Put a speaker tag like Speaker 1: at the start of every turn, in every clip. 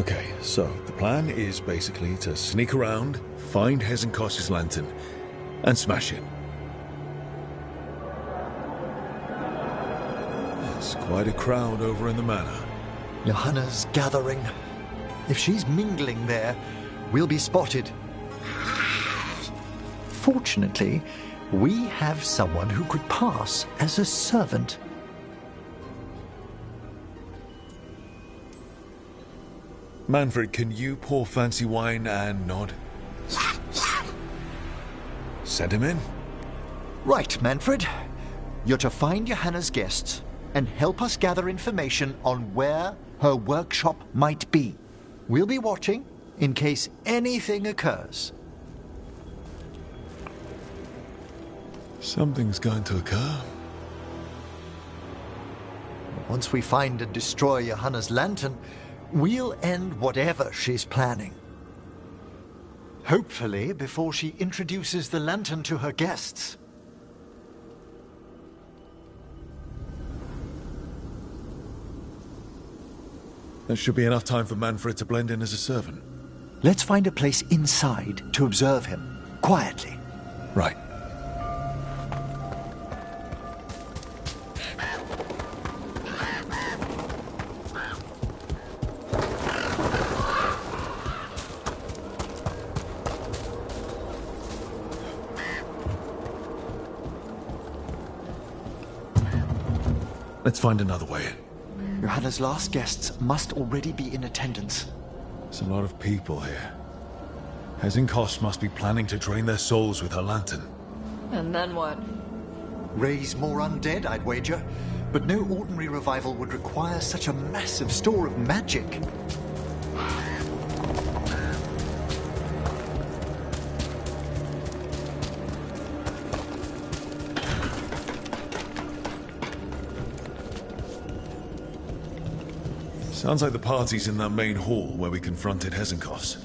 Speaker 1: Okay, so the plan is basically to sneak around, find Hezenkos's lantern, and smash it. There's quite a crowd over in the manor.
Speaker 2: Johanna's gathering. If she's mingling there, we'll be spotted. Fortunately, we have someone who could pass as a servant.
Speaker 1: Manfred, can you pour fancy wine and nod? Send him in.
Speaker 2: Right, Manfred. You're to find Johanna's guests and help us gather information on where her workshop might be. We'll be watching in case anything occurs.
Speaker 1: Something's going to occur.
Speaker 2: Once we find and destroy Johanna's lantern, we'll end whatever she's planning. Hopefully before she introduces the lantern to her guests.
Speaker 1: That should be enough time for Manfred to blend in as a servant.
Speaker 2: Let's find a place inside to observe him, quietly.
Speaker 1: Right. Let's find another way in.
Speaker 2: Johanna's last guests must already be in attendance.
Speaker 1: There's a lot of people here. Hezenkos must be planning to drain their souls with her lantern.
Speaker 3: And then what?
Speaker 2: Raise more undead, I'd wager. But no ordinary revival would require such a massive store of magic.
Speaker 1: Sounds like the party's in that main hall where we confronted Hezenkos.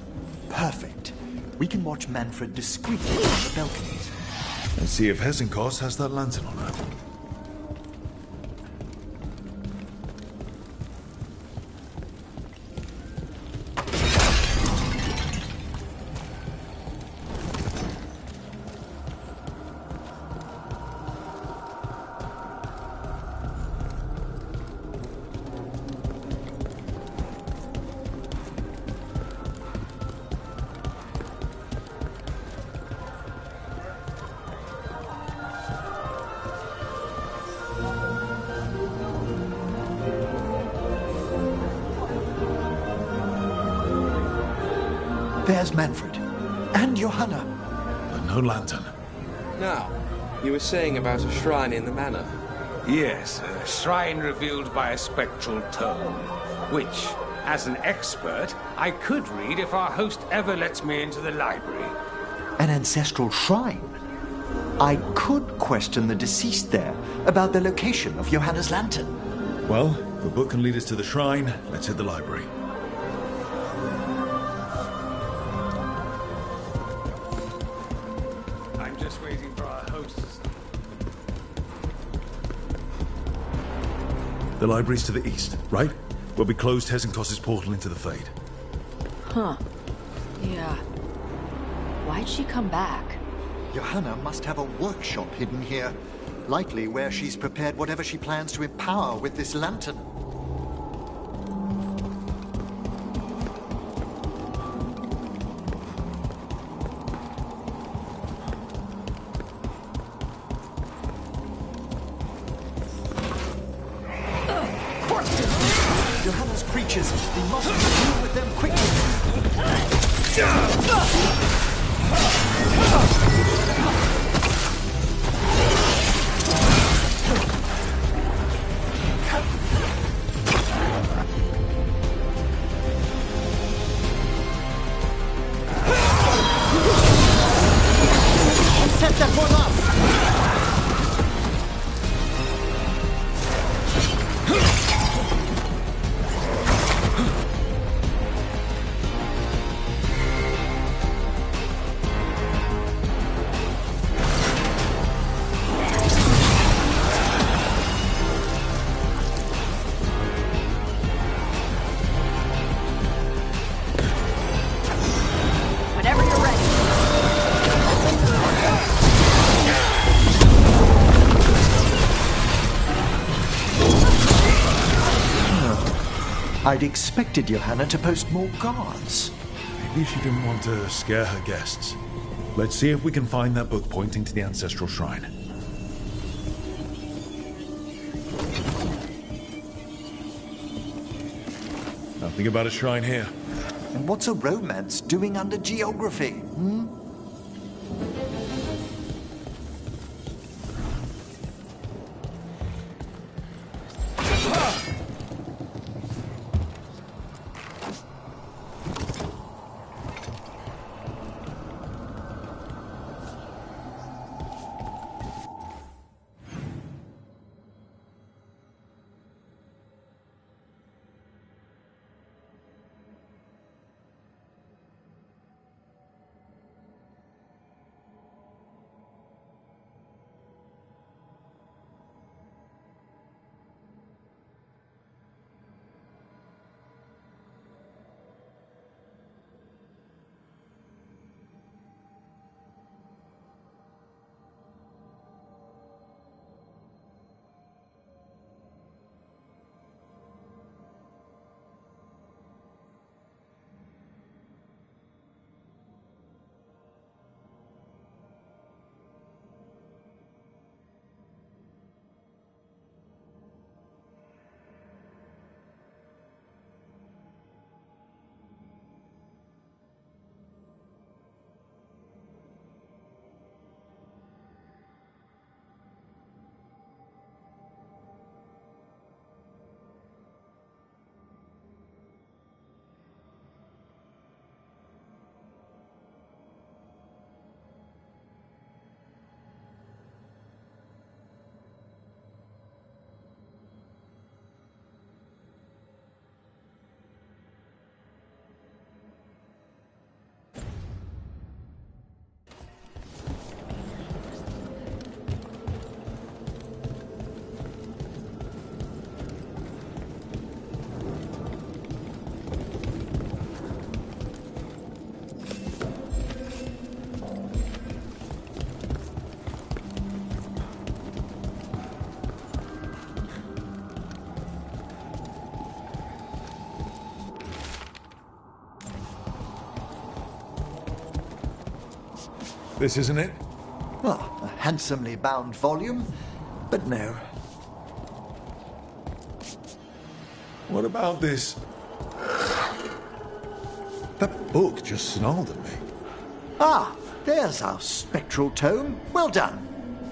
Speaker 2: Perfect. We can watch Manfred discreetly from the balconies.
Speaker 1: And see if Hezenkos has that lantern on her.
Speaker 2: There's Manfred. And Johanna.
Speaker 1: But no lantern.
Speaker 4: Now, you were saying about a shrine in the manor.
Speaker 5: Yes, a shrine revealed by a spectral tome, which, as an expert, I could read if our host ever lets me into the library.
Speaker 2: An ancestral shrine. I could question the deceased there about the location of Johanna's lantern.
Speaker 1: Well, if the book can lead us to the shrine, let's hit the library.
Speaker 5: I'm just waiting for our hosts.
Speaker 1: The library's to the east, right? Where we closed Hezenkos' portal into the Fade.
Speaker 3: Huh. Yeah. Why'd she come back?
Speaker 2: Johanna must have a workshop hidden here. Likely where she's prepared whatever she plans to empower with this lantern. Johanna's creatures, we must deal with them quickly. Set that one up! I'd expected Johanna to post more guards.
Speaker 1: Maybe she didn't want to scare her guests. Let's see if we can find that book pointing to the ancestral shrine. Nothing about a shrine here.
Speaker 2: And what's a romance doing under geography? Hmm?
Speaker 1: This isn't it?
Speaker 2: Well, a handsomely bound volume, but no.
Speaker 1: What about this? That book just snarled at me.
Speaker 2: Ah, there's our spectral tome. Well done.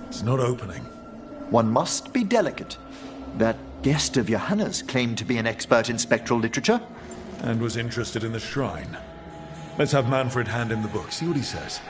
Speaker 1: It's not opening.
Speaker 2: One must be delicate. That guest of Johanna's claimed to be an expert in spectral literature.
Speaker 1: And was interested in the shrine. Let's have Manfred hand in the book, see what he says.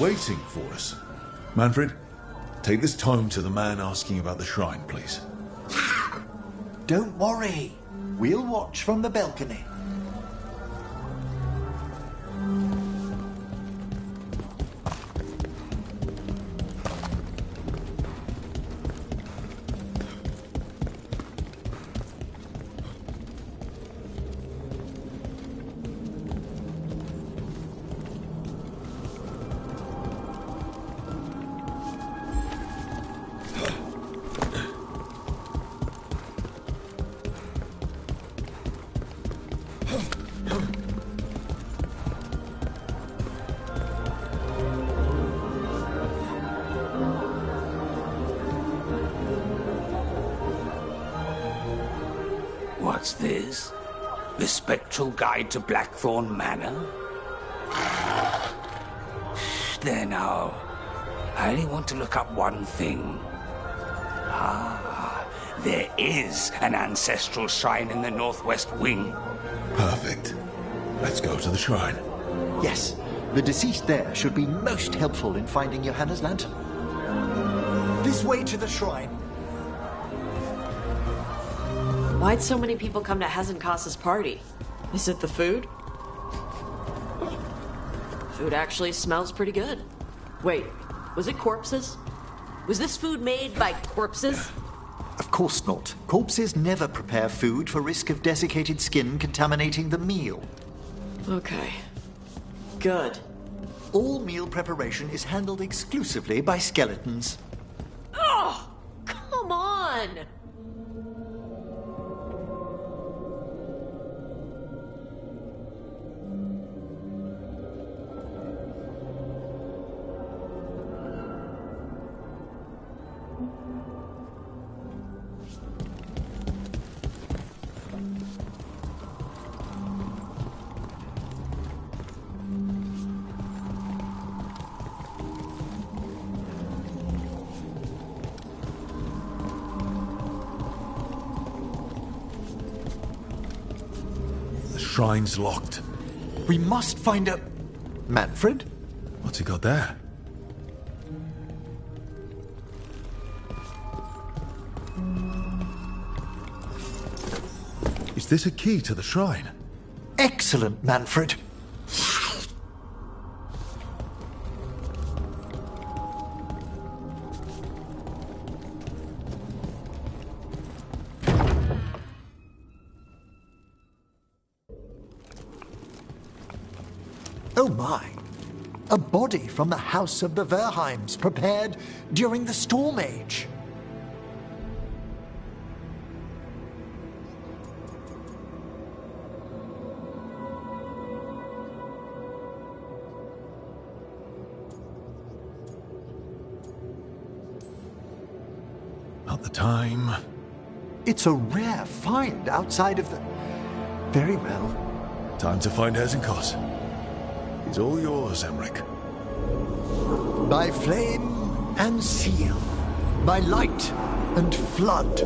Speaker 1: waiting for us. Manfred, take this tome to the man asking about the shrine, please.
Speaker 2: Don't worry. We'll watch from the balcony.
Speaker 5: What's this? The Spectral Guide to Blackthorn Manor? There now. I only want to look up one thing. Ah, there is an ancestral shrine in the northwest wing.
Speaker 1: Perfect. Let's go to the shrine.
Speaker 2: Yes, the deceased there should be most helpful in finding Johanna's lantern. This way to the shrine.
Speaker 3: Why'd so many people come to Hezenkos's party? Is it the food? Food actually smells pretty good. Wait, was it corpses? Was this food made by corpses?
Speaker 2: Of course not. Corpses never prepare food for risk of desiccated skin contaminating the meal.
Speaker 3: Okay. Good.
Speaker 2: All meal preparation is handled exclusively by skeletons.
Speaker 3: Oh, come on!
Speaker 1: The shrine's locked.
Speaker 2: We must find a... Manfred?
Speaker 1: What's he got there? Is this a key to the shrine?
Speaker 2: Excellent, Manfred. Oh my! A body from the house of the Verheims, prepared during the Storm Age.
Speaker 1: Not the time.
Speaker 2: It's a rare find outside of the... Very well.
Speaker 1: Time to find Hezenkos. He's all yours, Emmerich.
Speaker 2: By flame and seal, by light and flood,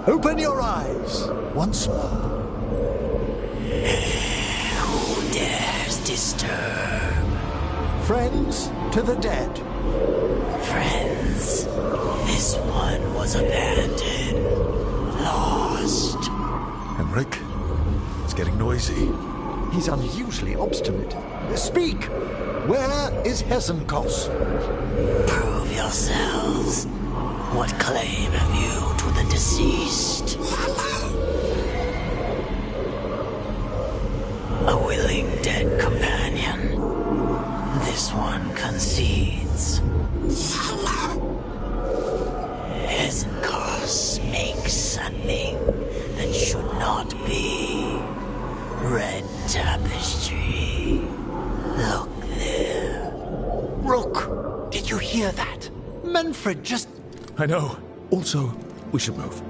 Speaker 2: open your eyes once more.
Speaker 6: Who dares disturb?
Speaker 2: Friends to the dead.
Speaker 6: Friends, this one was abandoned, lost.
Speaker 1: Emmerich, it's getting noisy.
Speaker 2: He's unusually obstinate. Speak! Where is Hezenkos?
Speaker 6: Prove yourselves. What claim have you to the deceased? A willing dead companion. This one concedes. Hezenkos makes something that should not be. Red tapestry. Look there.
Speaker 2: Rook, did you hear that? Manfred just...
Speaker 1: I know. Also, we should move.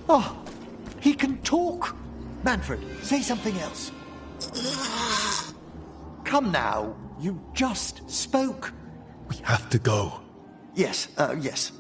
Speaker 2: Oh, he can talk. Manfred, say something else. Come now, you just spoke.
Speaker 1: We have to go.
Speaker 2: Yes, yes.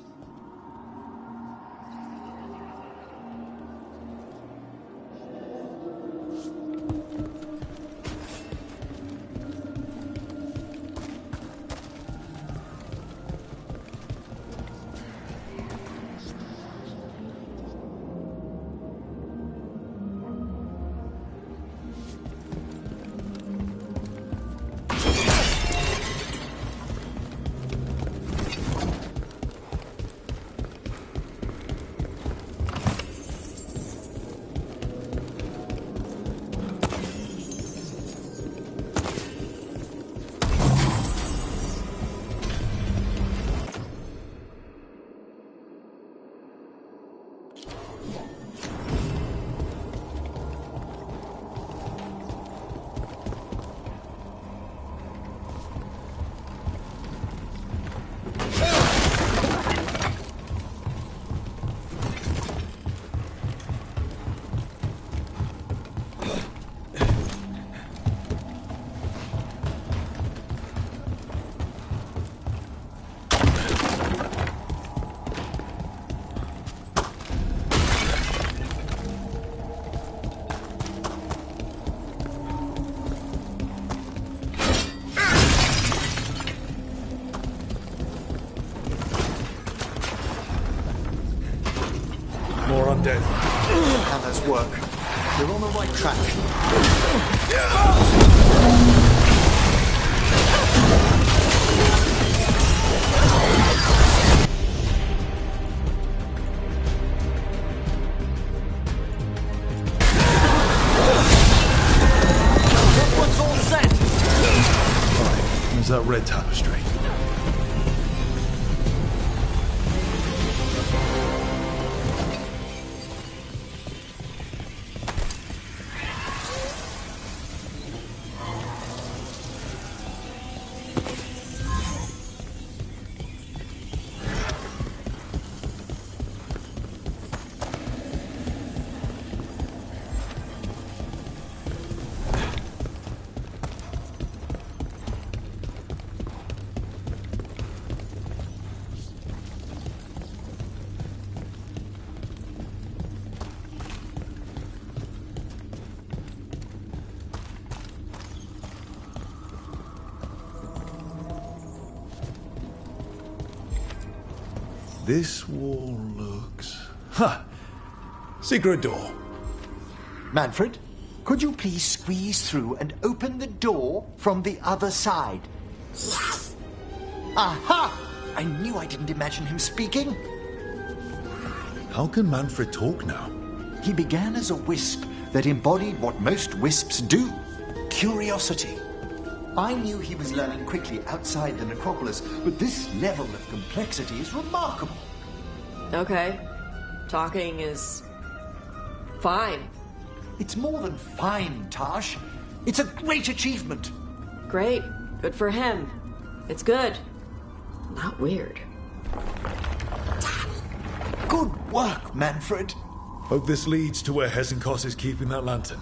Speaker 1: More undead.
Speaker 2: Hannah's work. You're on the right track.
Speaker 3: That one's all set.
Speaker 1: Right, there's that red tapestry. This wall looks... Ha! Secret door.
Speaker 2: Manfred, could you please squeeze through and open the door from the other side? Yes! Aha! I knew I didn't imagine him speaking.
Speaker 1: How can Manfred talk now?
Speaker 2: He began as a wisp that embodied what most wisps do, curiosity. I knew he was learning quickly outside the necropolis, but this level of complexity is remarkable.
Speaker 3: Okay. Talking is fine.
Speaker 2: It's more than fine, Tash. It's a great achievement.
Speaker 3: Great. Good for him. It's good. Not weird.
Speaker 2: Good work, Manfred.
Speaker 1: Hope this leads to where Hesenkos is keeping that lantern.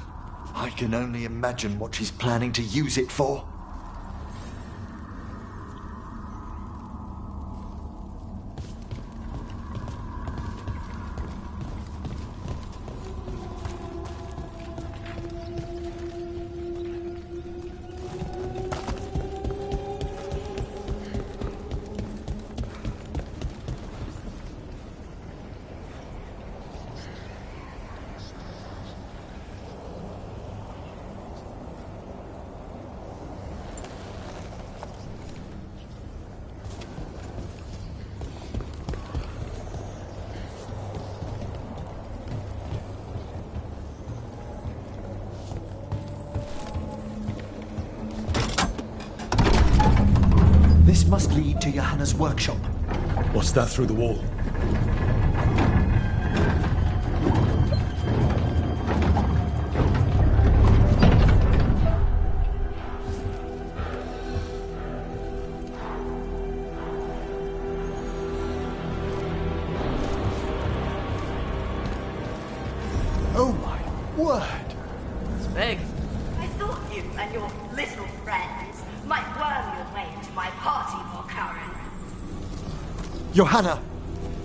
Speaker 2: I can only imagine what she's planning to use it for. This must lead to Johanna's workshop.
Speaker 1: What's that through the wall?
Speaker 2: Oh my word!
Speaker 3: It's big.
Speaker 7: I thought you and your little friends might worm your way into my party more, Karen.
Speaker 2: Johanna,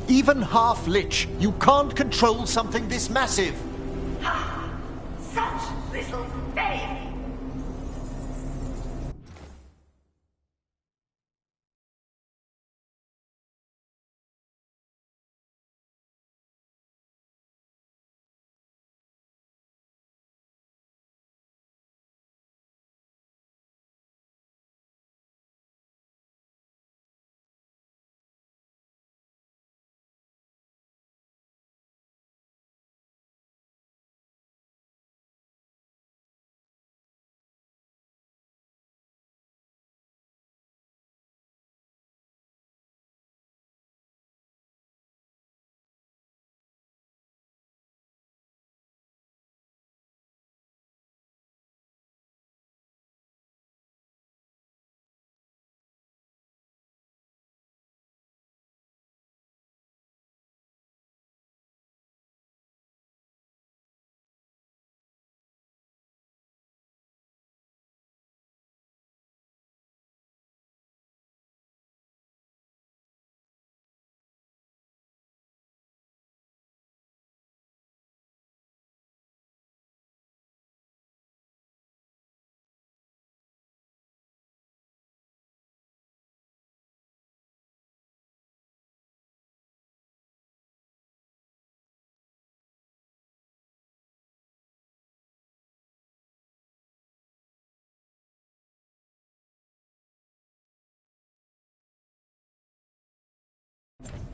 Speaker 2: even half-lich, you can't control something this massive.
Speaker 7: Ha! Such little baby!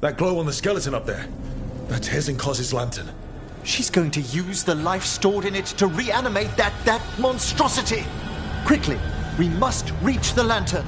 Speaker 1: That glow on the skeleton up there. That's Hezenkos's lantern.
Speaker 2: She's going to use the life stored in it to reanimate that monstrosity. Quickly, we must reach the lantern.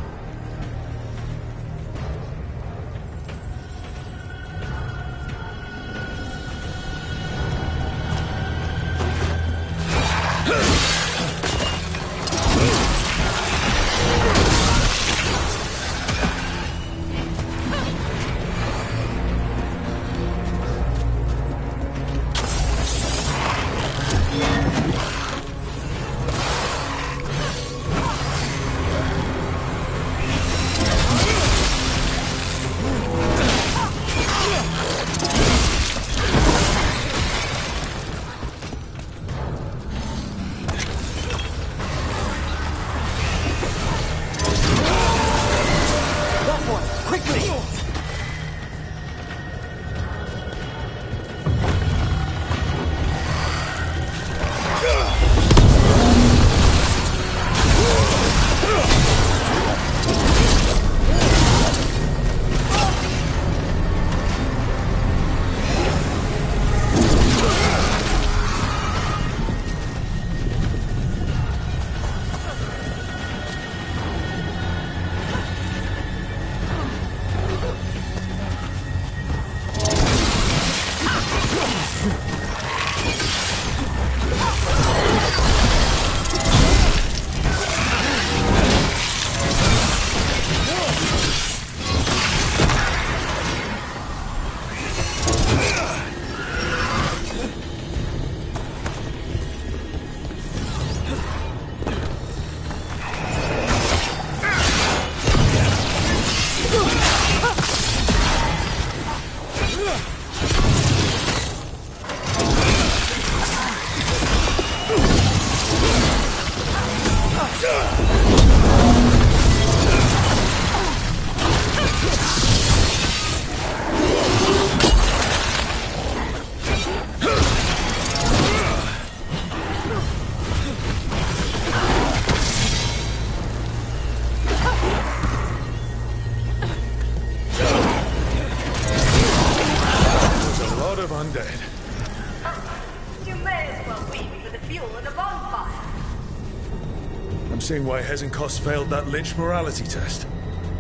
Speaker 1: Seeing why Hezenkos failed that Lynch morality test.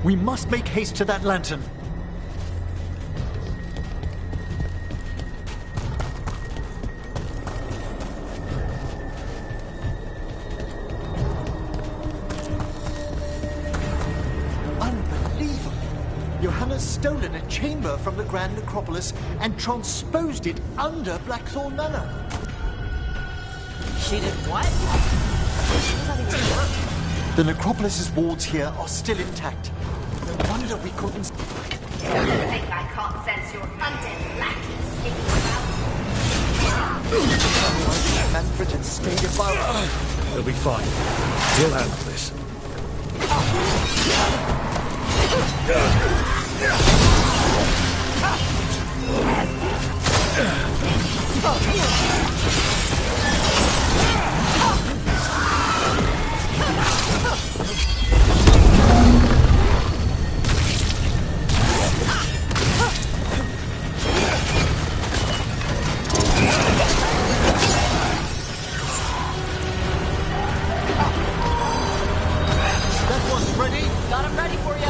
Speaker 2: We must make haste to that lantern. Unbelievable! Johanna's stolen a chamber from the Grand Necropolis and transposed it under Blackthorn Manor.
Speaker 3: She did what?
Speaker 2: The Necropolis's wards here are still intact. No wonder we couldn't...
Speaker 7: You think I can't sense your undead lackeys sneaking about?
Speaker 2: Manfred had stayed above.
Speaker 1: He'll be fine. We'll handle this.
Speaker 3: Got him ready for you.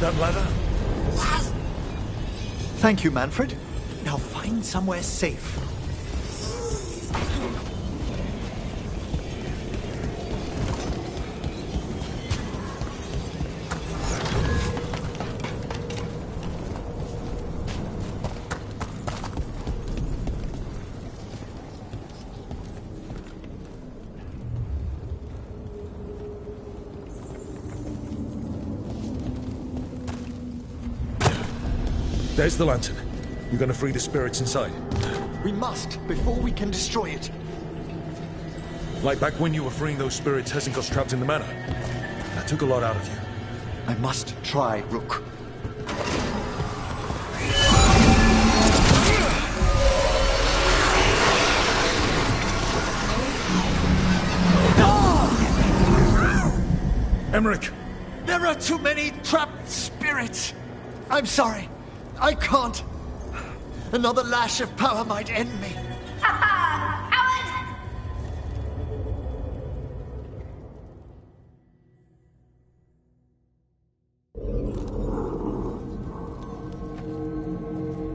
Speaker 1: that ladder?
Speaker 2: Thank you, Manfred. Now find somewhere safe.
Speaker 1: There's the lantern. You're gonna free the spirits inside.
Speaker 2: We must, before we can destroy it.
Speaker 1: Like back when you were freeing those spirits Hezekiah's trapped in the manor. That took a lot out of you.
Speaker 2: I must try, Rook.
Speaker 1: Emmerich!
Speaker 2: There are too many trapped spirits. I'm sorry. I can't. Another lash of power might end me.
Speaker 7: Coward!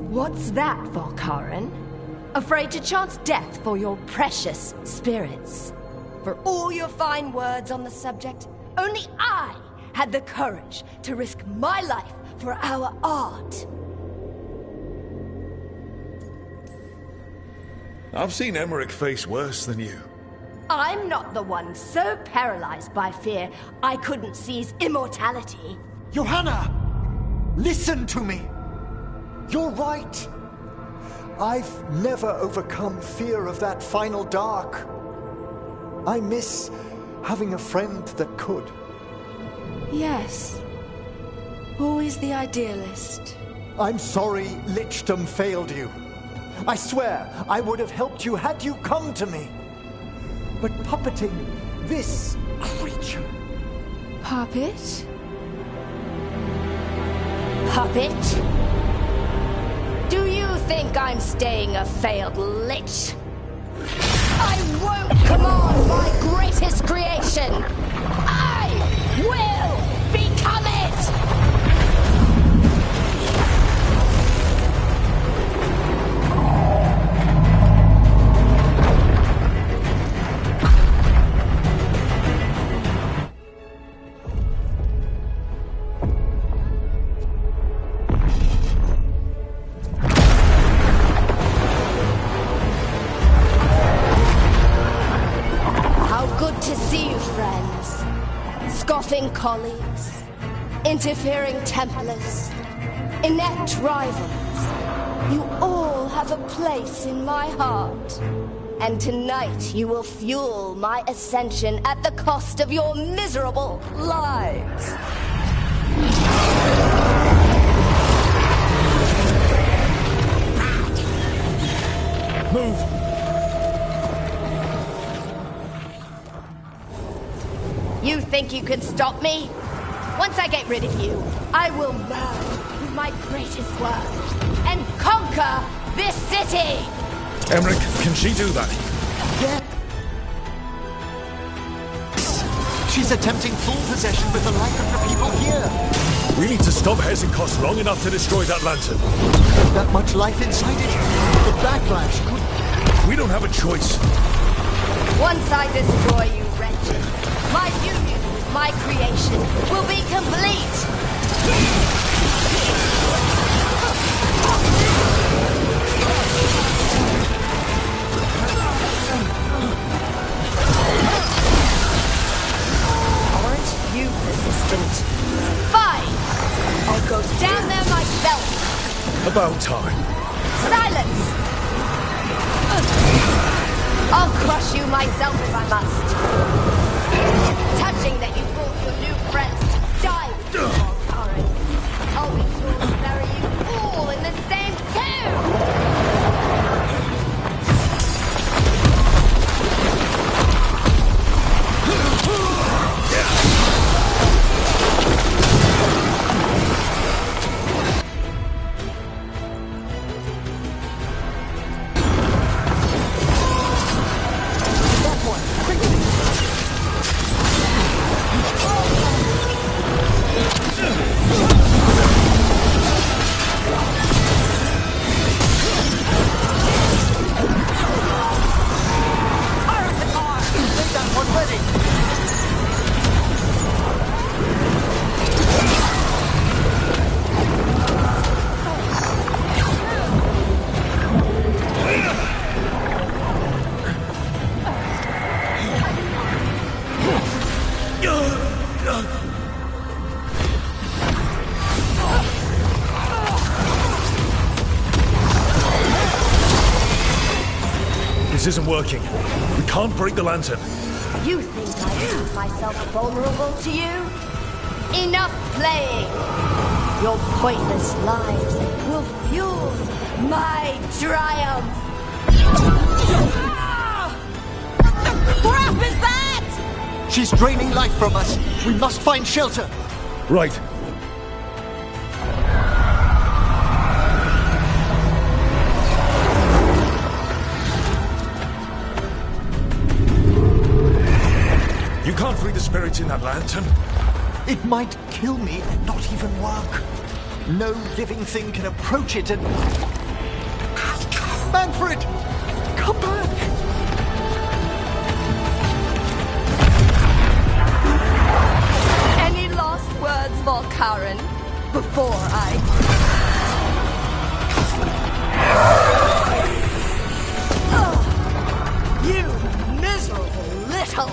Speaker 8: What's that, Volkaren? Afraid to chance death for your precious spirits? For all your fine words on the subject, only I had the courage to risk my life for our art.
Speaker 1: I've seen Emmerich face worse than you.
Speaker 8: I'm not the one so paralyzed by fear I couldn't seize immortality.
Speaker 2: Johanna! Listen to me! You're right. I've never overcome fear of that final dark. I miss having a friend that could.
Speaker 8: Yes. Always the idealist.
Speaker 2: I'm sorry Lichdom failed you. I swear I would have helped you had you come to me. But puppeting this creature...
Speaker 8: Puppet? Puppet? Do you think I'm staying a failed lich? I won't command my greatest creation! I will become it! Scoffing colleagues, interfering Templars, inept rivals, you all have a place in my heart. And tonight you will fuel my ascension at the cost of your miserable lives.
Speaker 1: Move!
Speaker 8: You think you can stop me? Once I get rid of you, I will merge with my greatest work and conquer this city!
Speaker 1: Emmerich, can she do that?
Speaker 2: Yeah. She's attempting full possession with the life of the people here.
Speaker 1: We need to stop Hezekiah long enough to destroy that lantern.
Speaker 2: That much life inside it? The backlash could...
Speaker 1: We don't have a choice.
Speaker 8: Once I destroy you, wretched, my union with my creation will be complete! Aren't you persistent? Fine! I'll go down there myself!
Speaker 1: About time.
Speaker 8: Silence! I'll crush you myself if I must. Touching that you brought your new friends to die with you, Volkaren. I'll be sure to bury you all in the same tomb!
Speaker 1: isn't working. We can't break the lantern.
Speaker 8: You think I leave myself vulnerable to you? Enough playing! Your pointless lives will fuel my triumph!
Speaker 7: What the crap is that?
Speaker 2: She's draining life from us. We must find shelter.
Speaker 1: Right. You can't free the spirits in that lantern.
Speaker 2: It might kill me and not even work. No living thing can approach it and... Manfred! Come back!
Speaker 8: Any last words for Karen before I... You miserable little...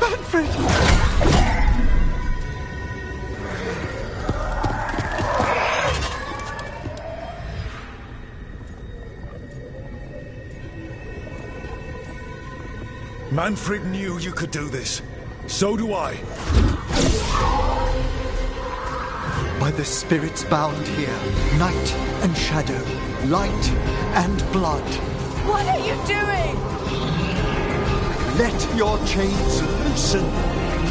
Speaker 2: Manfred!
Speaker 1: Manfred knew you could do this. So do I.
Speaker 2: By the spirits bound here, night and shadow, light and blood.
Speaker 8: What are you doing?
Speaker 2: Let your chains loosen.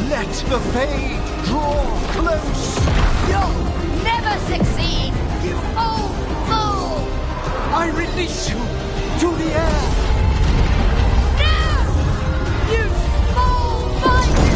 Speaker 2: Let the fade draw close.
Speaker 8: You'll never succeed, you old fool!
Speaker 2: I release you to the air.
Speaker 8: No! You small mite!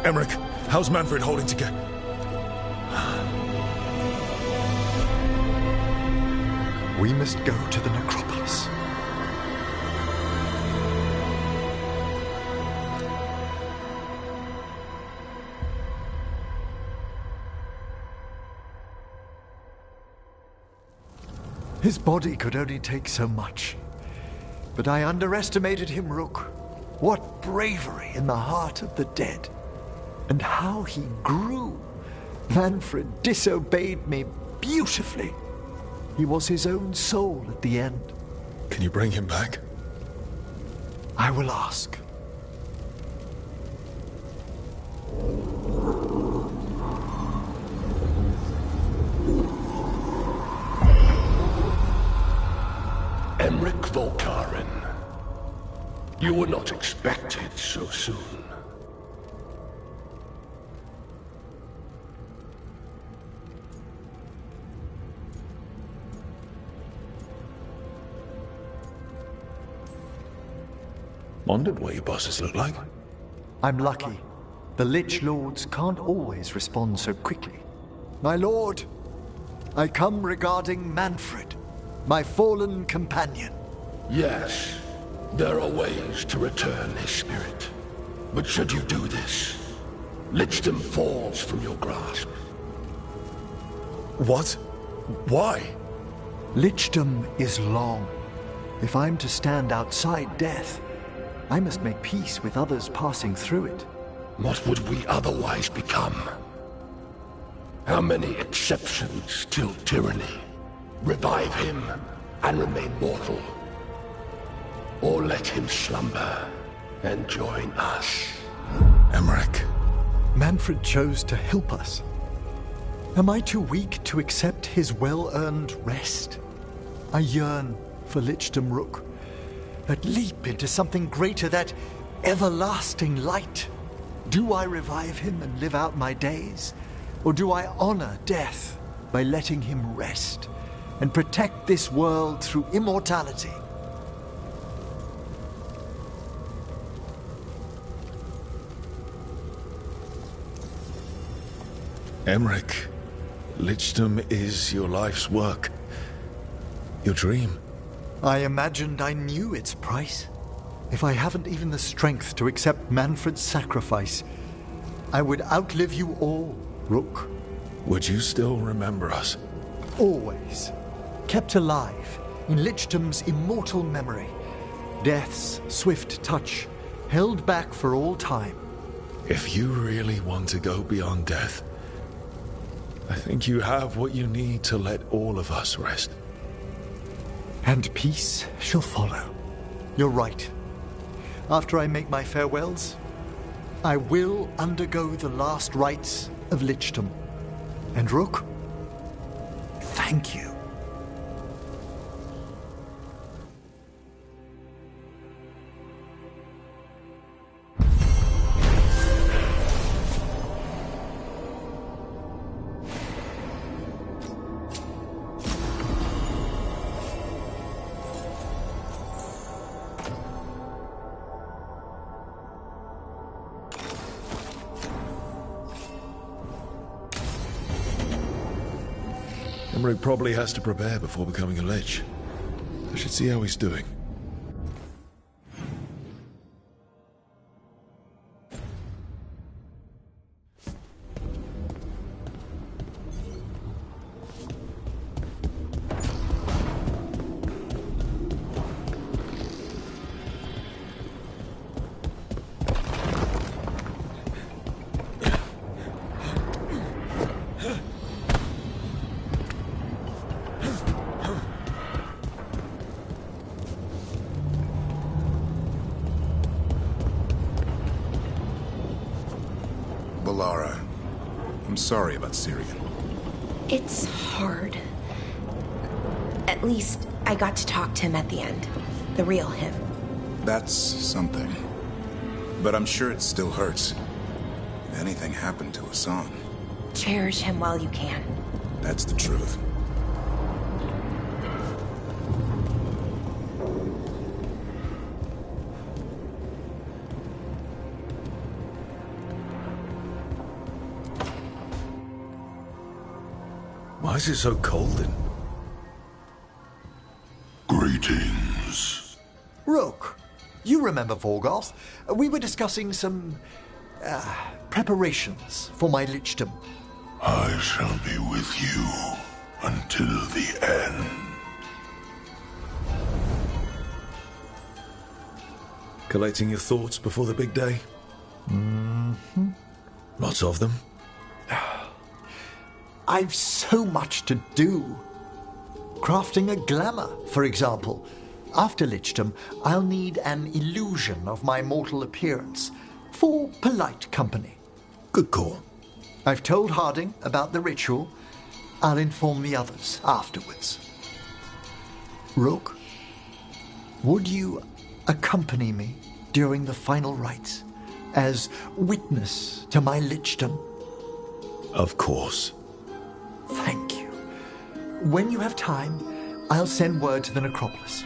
Speaker 1: Emmerich, how's Manfred holding together?
Speaker 2: We must go to the necropolis. His body could only take so much. But I underestimated him, Rook. What bravery in the heart of the dead. And how he grew. Manfred disobeyed me beautifully. He was his own soul at the end.
Speaker 1: Can you bring him back?
Speaker 2: I will ask.
Speaker 9: Emmerich Volkaren. You were not expected so soon.
Speaker 1: Wondered what your bosses look like.
Speaker 2: I'm lucky. The Lich Lords can't always respond so quickly. My lord, I come regarding Manfred, my fallen companion.
Speaker 9: Yes, there are ways to return his spirit. But should you do this, Lichdom falls from your grasp.
Speaker 1: What? Why?
Speaker 2: Lichdom is long. If I'm to stand outside death, I must make peace with others passing through it.
Speaker 9: What would we otherwise become? How many exceptions till tyranny? Revive him and remain mortal. Or let him slumber and join us.
Speaker 1: Emmerich.
Speaker 2: Manfred chose to help us. Am I too weak to accept his well-earned rest? I yearn for Lichdom Rook. That leap into something greater, that everlasting light. Do I revive him and live out my days? Or do I honor death by letting him rest and protect this world through immortality?
Speaker 1: Emmerich, Lichdom is your life's work. Your dream.
Speaker 2: I imagined I knew its price. If I haven't even the strength to accept Manfred's sacrifice, I would outlive you all, Rook.
Speaker 1: Would you still remember us?
Speaker 2: Always. Kept alive in Lichtam's immortal memory. Death's swift touch, held back for all time.
Speaker 1: If you really want to go beyond death, I think you have what you need to let all of us rest.
Speaker 2: And peace shall follow. You're right. After I make my farewells, I will undergo the last rites of Lichtam. And Rook, thank you.
Speaker 1: Emmerich probably has to prepare before becoming a Lich. I should see how he's doing.
Speaker 10: Balara, I'm sorry about Syrian.
Speaker 11: It's hard. At least I got to talk to him at the end. The real him.
Speaker 10: That's something. But I'm sure it still hurts. If anything happened to Hassan.
Speaker 11: Cherish him while you can.
Speaker 10: That's the truth.
Speaker 1: Why is it so cold in?
Speaker 9: Greetings.
Speaker 2: Rook, you remember Veilguard? We were discussing some preparations for my Lichtam.
Speaker 9: I shall be with you until the end.
Speaker 1: Collecting your thoughts before the big day?
Speaker 2: Mm-hmm.
Speaker 1: Lots of them?
Speaker 2: I've so much to do. Crafting a glamour, for example. After Lichtam, I'll need an illusion of my mortal appearance for polite company.
Speaker 1: Good call.
Speaker 2: I've told Harding about the ritual. I'll inform the others afterwards. Rook, would you accompany me during the final rites as witness to my Lichtam?
Speaker 1: Of course.
Speaker 2: Thank you. When you have time, I'll send word to the necropolis.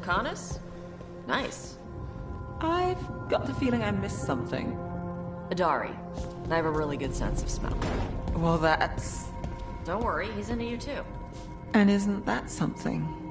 Speaker 3: Arcanus? Nice.
Speaker 12: I've got the feeling I missed something.
Speaker 3: Adari. I have a really good sense of smell.
Speaker 12: Well, that's...
Speaker 3: Don't worry, he's into you too.
Speaker 12: And isn't that something?